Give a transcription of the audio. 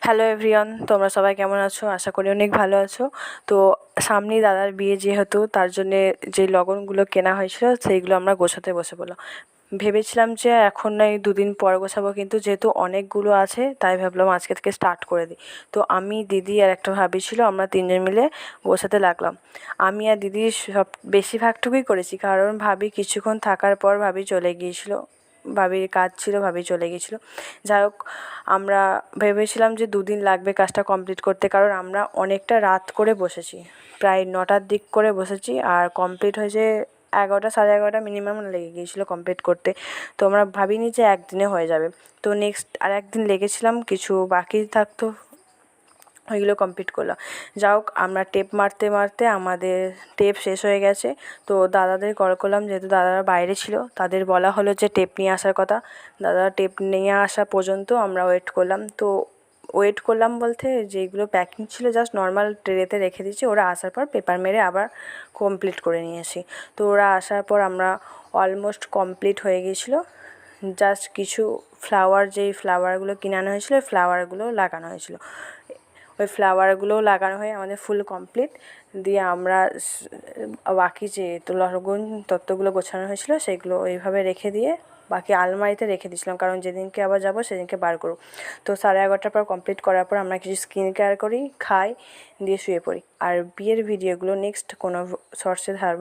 Hello everyone, তোমরা সবাই কেমন আছো? আশা করি অনেক ভালো আছো। তো সামনেই দাদার বিয়ে যেহেতু, তার জন্যে যে লগনগুলো কেনা হয়েছিল সেইগুলো আমরা গোছাতে বসে পড়লাম। ভেবেছিলাম যে এখন নয় 2 দিন পর গোছাবো, কিন্তু যেহেতু অনেকগুলো আছে তাই ভাবলাম আজকে থেকে স্টার্ট করে দিই। তো আমি, দিদি আর একটা ভাবি ছিল, আমরা 3জন মিলে গোছাতে লাগলাম। আমি আর দিদি সব বেশিরভাগটুকুই করেছি, কারণ ভাবি কিছুক্ষণ থাকার পর ভাবি চলে গিয়েছিলো, ভাবির কাজ ছিল, ভাবি চলে গিয়েছিলো। যাই হোক, আমরা ভেবেছিলাম যে 2 দিন লাগবে কাজটা কমপ্লিট করতে, কারণ আমরা অনেকটা রাত করে বসেছি, প্রায় 9টার দিক করে বসেছি, আর কমপ্লিট হয়েছে 11টা, সাড়ে 11টা মিনিমাম লেগে গিয়েছিলো কমপ্লিট করতে। তো আমরা ভাবিনি যে একদিনে হয়ে যাবে। তো নেক্সট আর একদিন লেগেছিলাম, কিছু বাকি থাকতো, ওইগুলো কমপ্লিট করলাম। যা হোক, আমরা টেপ মারতে মারতে আমাদের টেপ শেষ হয়ে গেছে। তো দাদাদের কল করলাম, যেহেতু দাদারা বাইরে ছিল, তাদের বলা হলো যে টেপ নিয়ে আসার কথা। দাদারা টেপ নিয়ে আসা পর্যন্ত আমরা ওয়েট করলাম। তো ওয়েট করলাম বলতে, যেগুলো প্যাকিং ছিল জাস্ট নর্মাল ট্রেতে রেখে দিয়েছি, ওরা আসার পর পেপার মেরে আবার কমপ্লিট করে নিয়েছি। তো ওরা আসার পর আমরা অলমোস্ট কমপ্লিট হয়ে গিয়েছিলো। জাস্ট কিছু ফ্লাওয়ার, যেই ফ্লাওয়ারগুলো কিনে আনা হয়েছিলো, ওই ফ্লাওয়ারগুলো লাগানো হয়েছিলো। ওই ফ্লাওয়ারগুলোও লাগানো হয়ে আমাদের ফুল কমপ্লিট। দিয়ে আমরা বাকি যে লগন তত্ত্বগুলো গোছানো হয়েছিলো সেগুলো ওইভাবে রেখে দিয়ে বাকি আলমারিতে রেখে দিয়েছিলাম, কারণ যেদিনকে আবার যাবো সেদিনকে বার করব। তো 11:30টার পর কমপ্লিট করার পর আমরা কিছু স্কিন কেয়ার করি, খাই, দিয়ে শুয়ে পড়ি। আর বিয়ের ভিডিওগুলো নেক্সট কোনো শর্টসে ছাড়বো।